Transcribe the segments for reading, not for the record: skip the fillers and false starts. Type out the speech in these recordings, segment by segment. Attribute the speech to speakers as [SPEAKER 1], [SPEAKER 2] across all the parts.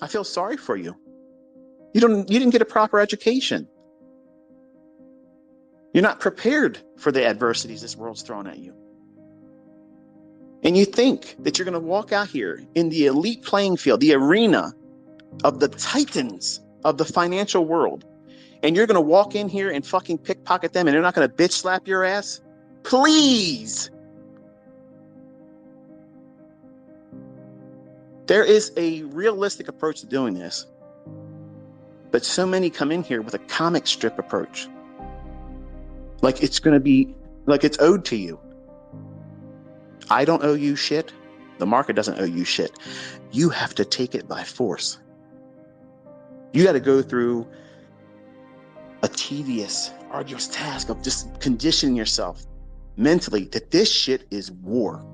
[SPEAKER 1] I feel sorry for you. You didn't get a proper education. You're not prepared for the adversities this world's throwing at you. And you think that you're going to walk out here in the elite playing field, the arena of the titans of the financial world, and you're going to walk in here and fucking pickpocket them and they're not going to bitch slap your ass? Please. There is a realistic approach to doing this, but so many come in here with a comic strip approach. Like it's going to be, like it's owed to you. I don't owe you shit. The market doesn't owe you shit. You have to take it by force. You got to go through a tedious, arduous task of just conditioning yourself mentally that this shit is war.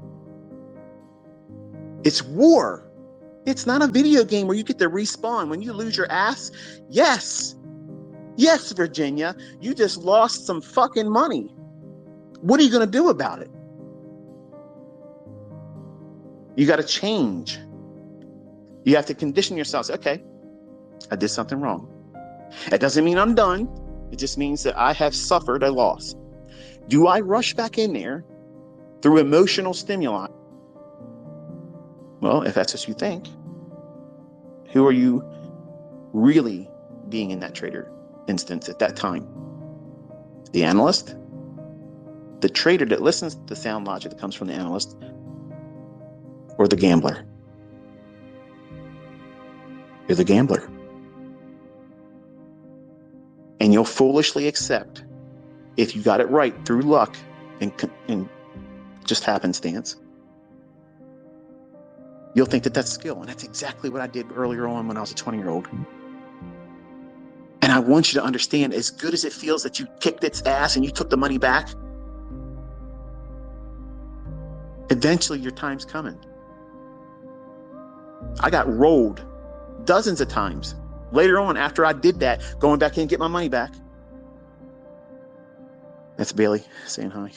[SPEAKER 1] It's war. It's not a video game where you get to respawn when you lose your ass. Yes, Virginia, you just lost some fucking money. What are you going to do about it? You got to change. You have to condition yourself. Say, okay, I did something wrong. It doesn't mean I'm done. It just means that I have suffered a loss. Do I rush back in there through emotional stimuli? Well, if that's what you think, who are you really being in that trader instance at that time? The analyst? The trader that listens to the sound logic that comes from the analyst? Or the gambler? You're the gambler. And you'll foolishly accept, if you got it right through luck and just happenstance, you'll think that that's skill. And that's exactly what I did earlier on when I was a 20-year-old. And I want you to understand, as good as it feels that you kicked its ass and you took the money back, eventually your time's coming. I got rolled dozens of times. Later on, after I did that, going back in and get my money back. That's Bailey saying hi.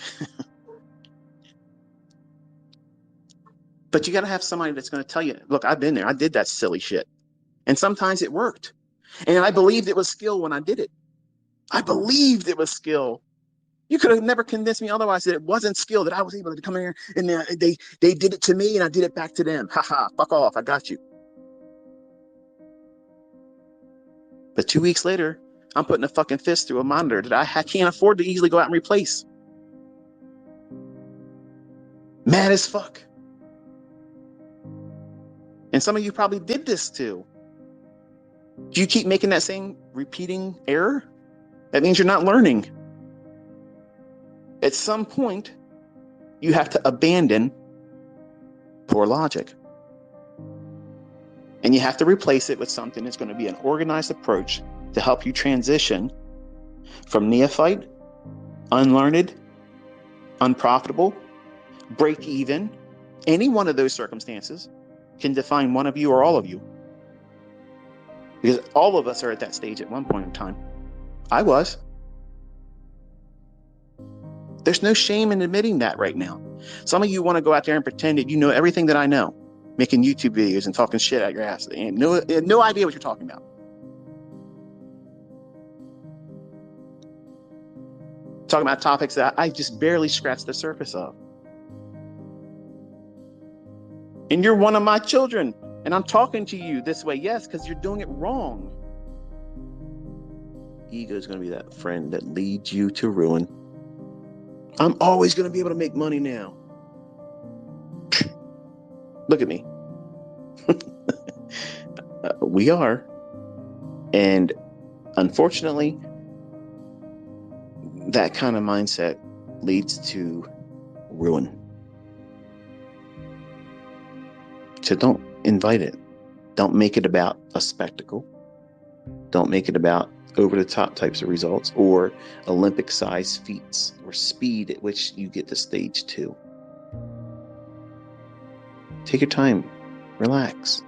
[SPEAKER 1] But you got to have somebody that's going to tell you, look, I've been there. I did that silly shit. And sometimes it worked. And I believed it was skill when I did it. I believed it was skill. You could have never convinced me otherwise that it wasn't skill, that I was able to come in here and they did it to me and I did it back to them. Haha, fuck off. I got you. But 2 weeks later, I'm putting a fucking fist through a monitor that I can't afford to easily go out and replace. Mad as fuck. And some of you probably did this too. Do you keep making that same repeating error? That means you're not learning. At some point, you have to abandon poor logic. And you have to replace it with something that's going to be an organized approach to help you transition from neophyte, unlearned, unprofitable, break even. Any one of those circumstances can define one of you or all of you. Because all of us are at that stage at one point in time. I was. There's no shame in admitting that right now. Some of you want to go out there and pretend that you know everything that I know, making YouTube videos and talking shit out your ass. And no idea what you're talking about. Talking about topics that I just barely scratched the surface of. And you're one of my children. And I'm talking to you this way, yes, because you're doing it wrong. Ego is going to be that friend that leads you to ruin. I'm always going to be able to make money now. Look at me. We are. And unfortunately, that kind of mindset leads to ruin. So don't invite it. Don't make it about a spectacle. Don't make it about over-the-top types of results or Olympic-sized feats or speed at which you get to stage 2. Take your time. Relax.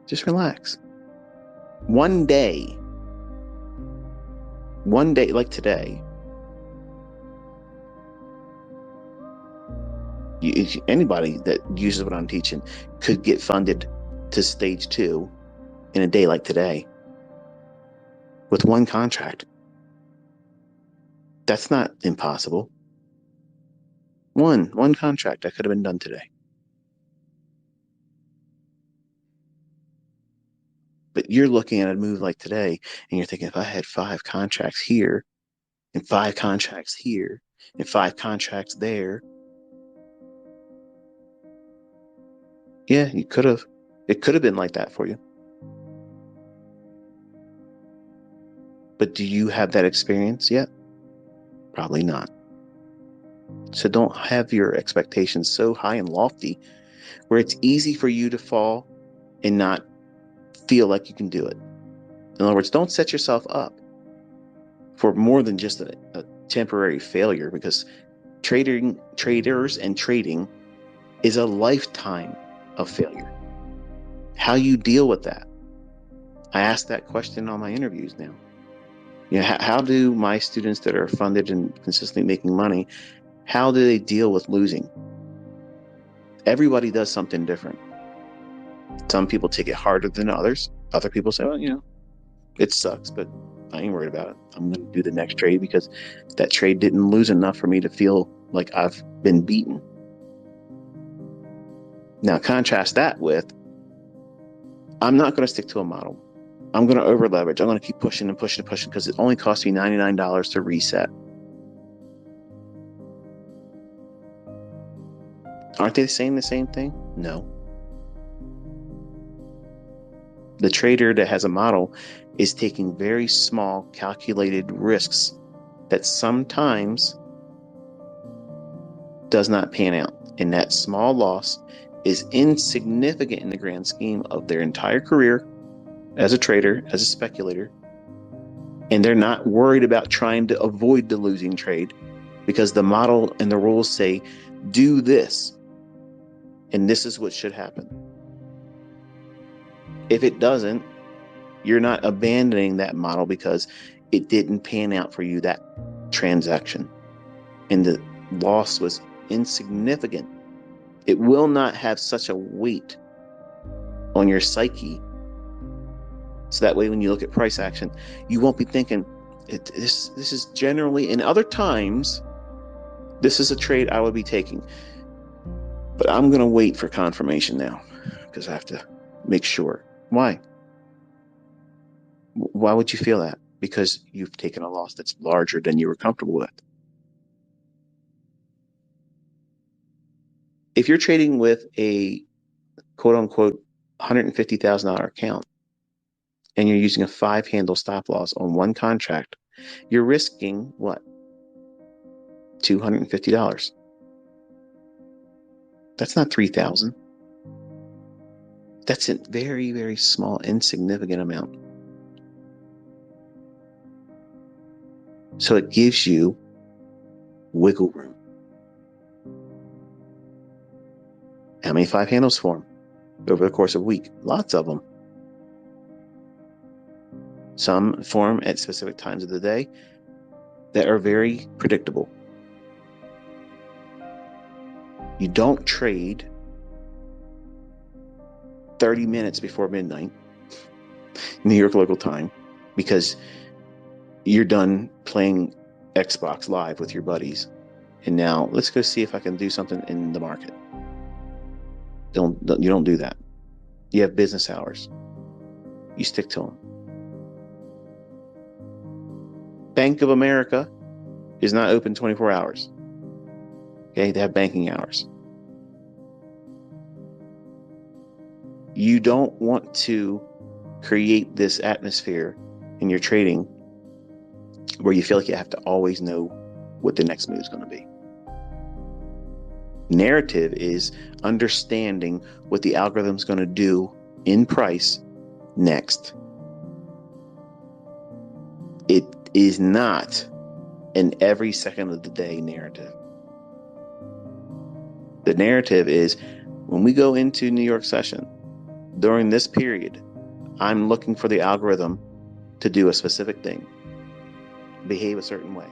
[SPEAKER 1] Just relax. One day like today, anybody that uses what I'm teaching could get funded to stage 2 in a day like today with one contract. That's not impossible. One contract that could have been done today. But you're looking at a move like today and you're thinking, if I had 5 contracts here and 5 contracts here and 5 contracts there, yeah, you could have. It could have been like that for you. But do you have that experience yet? Probably not. So don't have your expectations so high and lofty where it's easy for you to fall and not feel like you can do it. In other words, don't set yourself up for more than just a temporary failure, because traders and trading is a lifetime of failure. How you deal with that? I ask that question on my interviews now. How do my students that are funded and consistently making money, how do they deal with losing? Everybody does something different. Some people take it harder than others. Other people say, well, it sucks, but I ain't worried about it. I'm going to do the next trade because that trade didn't lose enough for me to feel like I've been beaten. Now, contrast that with, I'm not going to stick to a model. I'm going to over leverage. I'm going to keep pushing and pushing and pushing because it only costs me $99 to reset. Aren't they saying the same thing? No. The trader that has a model is taking very small calculated risks that sometimes does not pan out. And that small loss is insignificant in the grand scheme of their entire career as a trader, as a speculator. And they're not worried about trying to avoid the losing trade because the model and the rules say, do this, and this is what should happen. If it doesn't, you're not abandoning that model because it didn't pan out for you, that transaction, and the loss was insignificant. It will not have such a weight on your psyche. So that way, when you look at price action, you won't be thinking, this is generally, in other times, this is a trade I would be taking. But I'm going to wait for confirmation now because I have to make sure. Why? Why would you feel that? Because you've taken a loss that's larger than you were comfortable with. If you're trading with a quote unquote $150,000 account and you're using a 5-handle stop loss on one contract, you're risking what? $250. That's not $3,000. That's a very, very small, insignificant amount. So it gives you wiggle room. How many 5 handles form over the course of a week? Lots of them. Some form at specific times of the day that are very predictable. You don't trade 30 minutes before midnight, New York local time, because you're done playing Xbox Live with your buddies. And now let's go see if I can do something in the market. You don't do that. You have business hours. You stick to them. Bank of America is not open 24 hours. Okay, they have banking hours. You don't want to create this atmosphere in your trading where you feel like you have to always know what the next move is going to be. Narrative is understanding what the algorithm is going to do in price next. It is not an every second of the day narrative. The narrative is when we go into New York session, during this period, I'm looking for the algorithm to do a specific thing, behave a certain way.